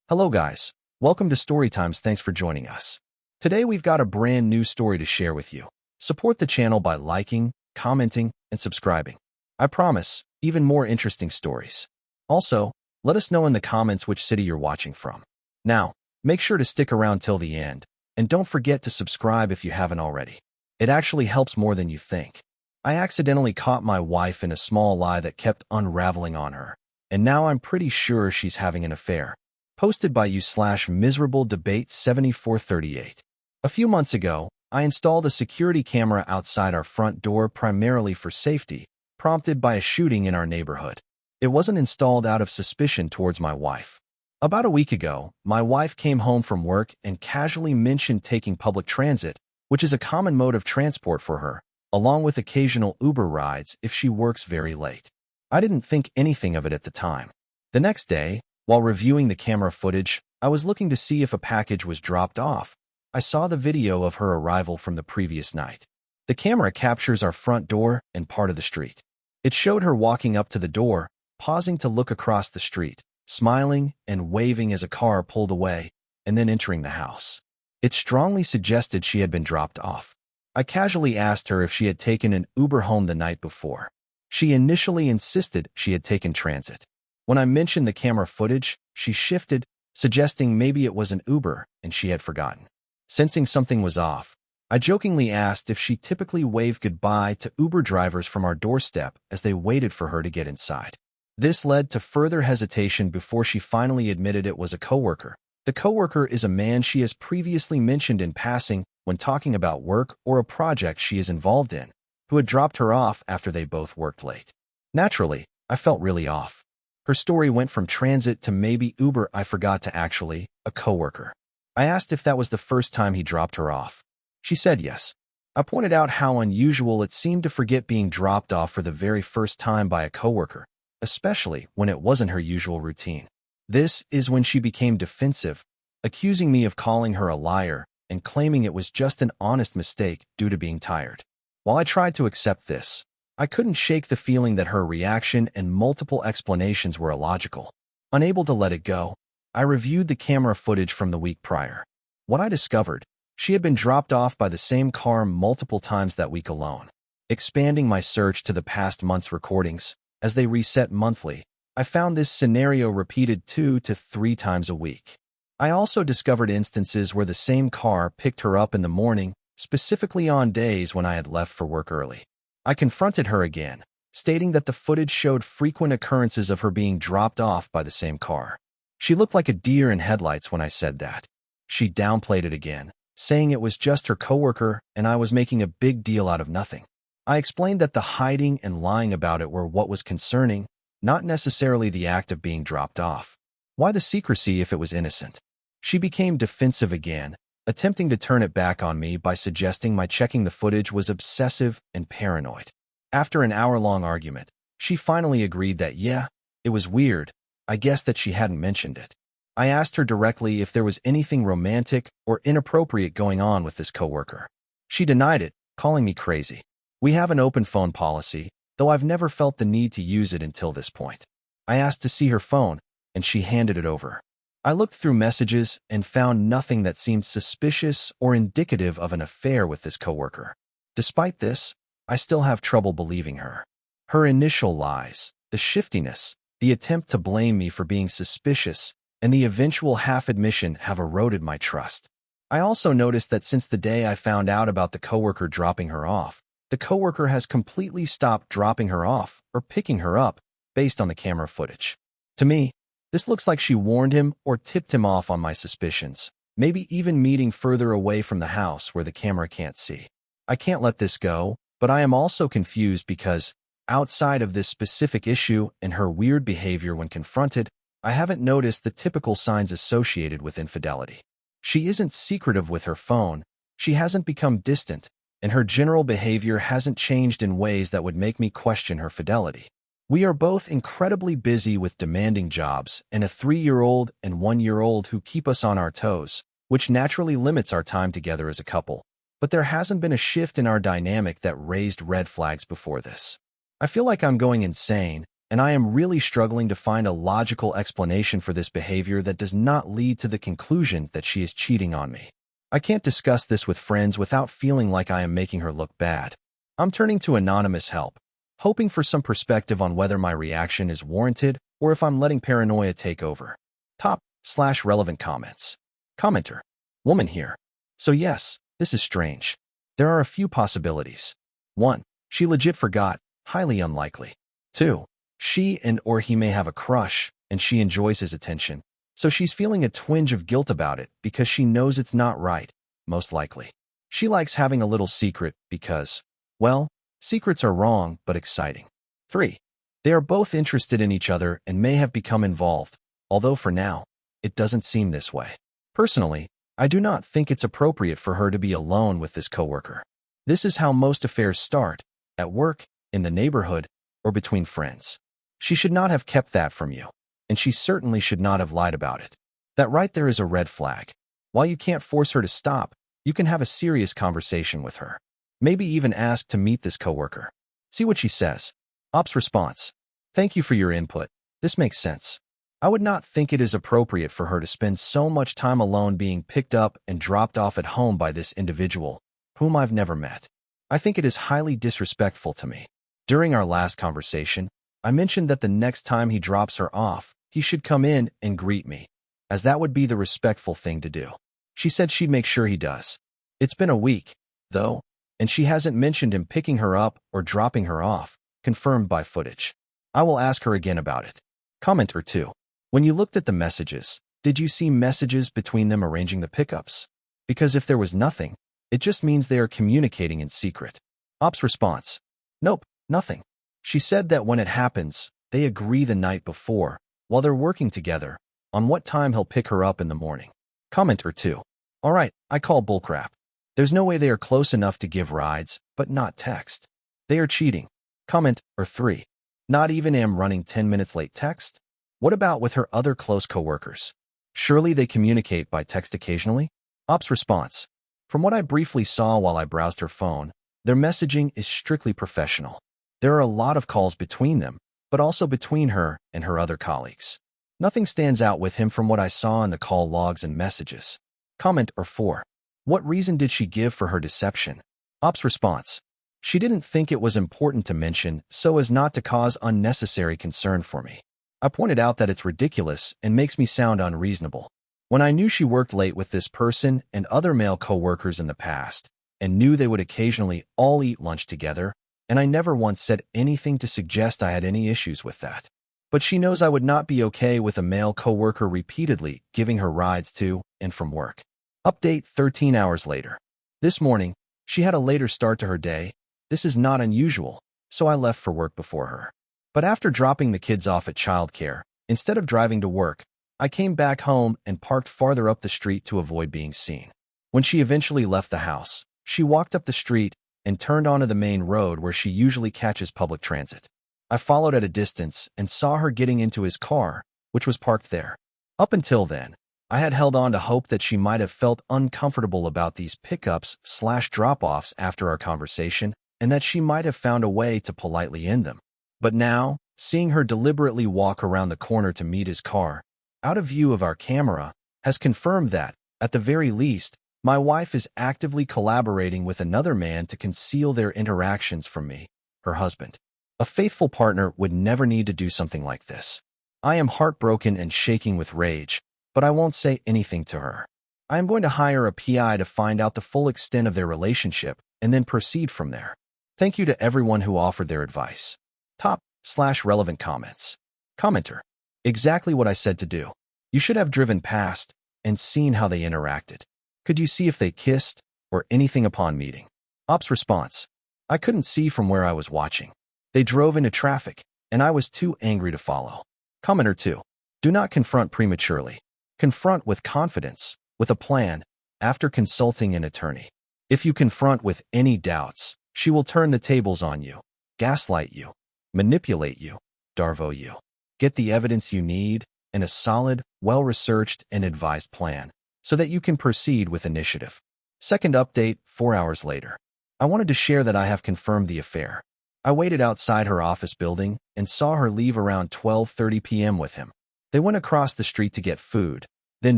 Hello guys, welcome to Storytimes. Thanks for joining us. Today we've got a brand new story to share with you. Support the channel by liking, commenting, and subscribing. I promise, even more interesting stories. Also, let us know in the comments which city you're watching from. Now, make sure to stick around till the end, and don't forget to subscribe if you haven't already. It actually helps more than you think. I accidentally caught my wife in a small lie that kept unraveling on her, and now I'm pretty sure she's having an affair. Posted by you/miserable debate 7438. A few months ago, I installed a security camera outside our front door primarily for safety, prompted by a shooting in our neighborhood. It wasn't installed out of suspicion towards my wife. About a week ago, my wife came home from work and casually mentioned taking public transit, which is a common mode of transport for her, along with occasional Uber rides if she works very late. I didn't think anything of it at the time. The next day, while reviewing the camera footage, I was looking to see if a package was dropped off. I saw the video of her arrival from the previous night. The camera captures our front door and part of the street. It showed her walking up to the door, pausing to look across the street, smiling and waving as a car pulled away, and then entering the house. It strongly suggested she had been dropped off. I casually asked her if she had taken an Uber home the night before. She initially insisted she had taken transit. When I mentioned the camera footage, she shifted, suggesting maybe it was an Uber and she had forgotten. Sensing something was off, I jokingly asked if she typically waved goodbye to Uber drivers from our doorstep as they waited for her to get inside. This led to further hesitation before she finally admitted it was a coworker. The coworker is a man she has previously mentioned in passing when talking about work or a project she is involved in, who had dropped her off after they both worked late. Naturally, I felt really off. Her story went from transit to maybe Uber. I forgot to actually, a coworker. I asked if that was the first time he dropped her off. She said yes. I pointed out how unusual it seemed to forget being dropped off for the very first time by a coworker, especially when it wasn't her usual routine. This is when she became defensive, accusing me of calling her a liar and claiming it was just an honest mistake due to being tired. While I tried to accept this, I couldn't shake the feeling that her reaction and multiple explanations were illogical. Unable to let it go, I reviewed the camera footage from the week prior. What I discovered, she had been dropped off by the same car multiple times that week alone. Expanding my search to the past month's recordings, as they reset monthly, I found this scenario repeated 2 to 3 times a week. I also discovered instances where the same car picked her up in the morning, specifically on days when I had left for work early. I confronted her again, stating that the footage showed frequent occurrences of her being dropped off by the same car. She looked like a deer in headlights when I said that. She downplayed it again, saying it was just her coworker and I was making a big deal out of nothing. I explained that the hiding and lying about it were what was concerning, not necessarily the act of being dropped off. Why the secrecy if it was innocent? She became defensive again, attempting to turn it back on me by suggesting my checking the footage was obsessive and paranoid. After an hour-long argument, she finally agreed that yeah, it was weird. I guessed that she hadn't mentioned it. I asked her directly if there was anything romantic or inappropriate going on with this coworker. She denied it, calling me crazy. We have an open phone policy, though I've never felt the need to use it until this point. I asked to see her phone, and she handed it over. I looked through messages and found nothing that seemed suspicious or indicative of an affair with this coworker. Despite this, I still have trouble believing her. Her initial lies, the shiftiness, the attempt to blame me for being suspicious, and the eventual half-admission have eroded my trust. I also noticed that since the day I found out about the coworker dropping her off, the coworker has completely stopped dropping her off or picking her up based on the camera footage. To me, this looks like she warned him or tipped him off on my suspicions, maybe even meeting further away from the house where the camera can't see. I can't let this go, but I am also confused because, outside of this specific issue and her weird behavior when confronted, I haven't noticed the typical signs associated with infidelity. She isn't secretive with her phone, she hasn't become distant, and her general behavior hasn't changed in ways that would make me question her fidelity. We are both incredibly busy with demanding jobs and a 3-year-old and 1-year-old who keep us on our toes, which naturally limits our time together as a couple. But there hasn't been a shift in our dynamic that raised red flags before this. I feel like I'm going insane, and I am really struggling to find a logical explanation for this behavior that does not lead to the conclusion that she is cheating on me. I can't discuss this with friends without feeling like I am making her look bad. I'm turning to anonymous help, hoping for some perspective on whether my reaction is warranted or if I'm letting paranoia take over. Top/relevant comments. Commenter. Woman here. So yes, this is strange. There are a few possibilities. 1. She legit forgot. Highly unlikely. 2. She and/or he may have a crush, and she enjoys his attention. So she's feeling a twinge of guilt about it because she knows it's not right, most likely. She likes having a little secret because, well, secrets are wrong but exciting. 3. They are both interested in each other and may have become involved, although for now, it doesn't seem this way. Personally, I do not think it's appropriate for her to be alone with this coworker. This is how most affairs start, at work, in the neighborhood, or between friends. She should not have kept that from you, and she certainly should not have lied about it. That right there is a red flag. While you can't force her to stop, you can have a serious conversation with her. Maybe even ask to meet this coworker. See what she says. Ops response. Thank you for your input. This makes sense. I would not think it is appropriate for her to spend so much time alone being picked up and dropped off at home by this individual, whom I've never met. I think it is highly disrespectful to me. During our last conversation, I mentioned that the next time he drops her off, he should come in and greet me, as that would be the respectful thing to do. She said she'd make sure he does. It's been a week, though, and she hasn't mentioned him picking her up or dropping her off, confirmed by footage. I will ask her again about it. Comment or 2. When you looked at the messages, did you see messages between them arranging the pickups? Because if there was nothing, it just means they are communicating in secret. Ops response. Nope, nothing. She said that when it happens, they agree the night before, while they're working together, on what time he'll pick her up in the morning. Comment or 2. Alright, I call bullcrap. There's no way they are close enough to give rides, but not text. They are cheating. Comment or 3. Not even am running 10 minutes late text? What about with her other close coworkers? Surely they communicate by text occasionally? Ops response. From what I briefly saw while I browsed her phone, their messaging is strictly professional. There are a lot of calls between them, but also between her and her other colleagues. Nothing stands out with him from what I saw in the call logs and messages. Comment or 4. What reason did she give for her deception? Ops response. She didn't think it was important to mention so as not to cause unnecessary concern for me. I pointed out that it's ridiculous and makes me sound unreasonable. When I knew she worked late with this person and other male coworkers in the past, and knew they would occasionally all eat lunch together, and I never once said anything to suggest I had any issues with that. But she knows I would not be okay with a male coworker repeatedly giving her rides to and from work. Update 13 hours later. This morning, she had a later start to her day. This is not unusual, so I left for work before her. But after dropping the kids off at childcare, instead of driving to work, I came back home and parked farther up the street to avoid being seen. When she eventually left the house, she walked up the street and turned onto the main road where she usually catches public transit. I followed at a distance and saw her getting into his car, which was parked there. Up until then, I had held on to hope that she might have felt uncomfortable about these pickups/drop-offs after our conversation, and that she might have found a way to politely end them. But now, seeing her deliberately walk around the corner to meet his car, out of view of our camera, has confirmed that, at the very least, my wife is actively collaborating with another man to conceal their interactions from me, her husband. A faithful partner would never need to do something like this. I am heartbroken and shaking with rage, but I won't say anything to her. I am going to hire a PI to find out the full extent of their relationship and then proceed from there. Thank you to everyone who offered their advice. Top/relevant comments. Commenter. Exactly what I said to do. You should have driven past and seen how they interacted. Could you see if they kissed or anything upon meeting? Ops response. I couldn't see from where I was watching. They drove into traffic, and I was too angry to follow. Commenter 2. Do not confront prematurely. Confront with confidence, with a plan, after consulting an attorney. If you confront with any doubts, she will turn the tables on you, gaslight you, manipulate you, darvo you. Get the evidence you need and a solid, well-researched and advised plan so that you can proceed with initiative. Second update, 4 hours later. I wanted to share that I have confirmed the affair. I waited outside her office building and saw her leave around 12:30 p.m. with him. They went across the street to get food, then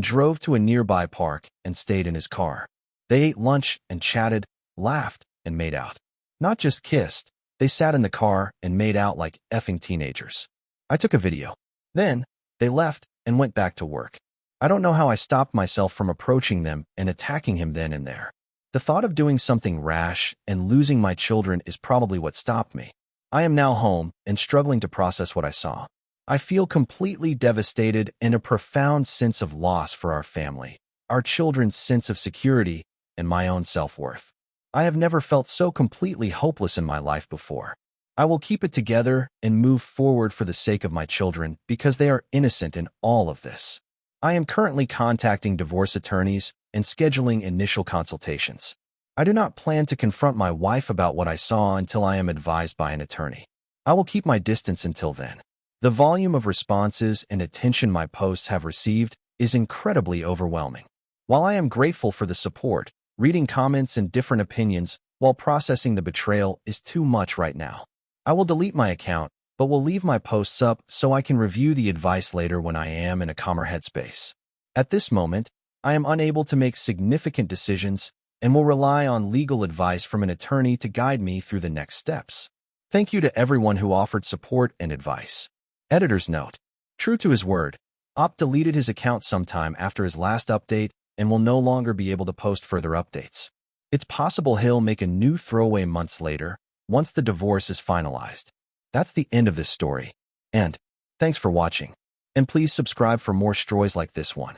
drove to a nearby park and stayed in his car. They ate lunch and chatted, laughed, and made out. Not just kissed, they sat in the car and made out like effing teenagers. I took a video. Then, they left and went back to work. I don't know how I stopped myself from approaching them and attacking him then and there. The thought of doing something rash and losing my children is probably what stopped me. I am now home and struggling to process what I saw. I feel completely devastated and a profound sense of loss for our family, our children's sense of security, and my own self-worth. I have never felt so completely hopeless in my life before. I will keep it together and move forward for the sake of my children because they are innocent in all of this. I am currently contacting divorce attorneys and scheduling initial consultations. I do not plan to confront my wife about what I saw until I am advised by an attorney. I will keep my distance until then. The volume of responses and attention my posts have received is incredibly overwhelming. While I am grateful for the support, reading comments and different opinions while processing the betrayal is too much right now. I will delete my account, but will leave my posts up so I can review the advice later when I am in a calmer headspace. At this moment, I am unable to make significant decisions and will rely on legal advice from an attorney to guide me through the next steps. Thank you to everyone who offered support and advice. Editor's note. True to his word, Op deleted his account sometime after his last update and will no longer be able to post further updates. It's possible he'll make a new throwaway months later, once the divorce is finalized. That's the end of this story. And thanks for watching. And please subscribe for more stories like this one.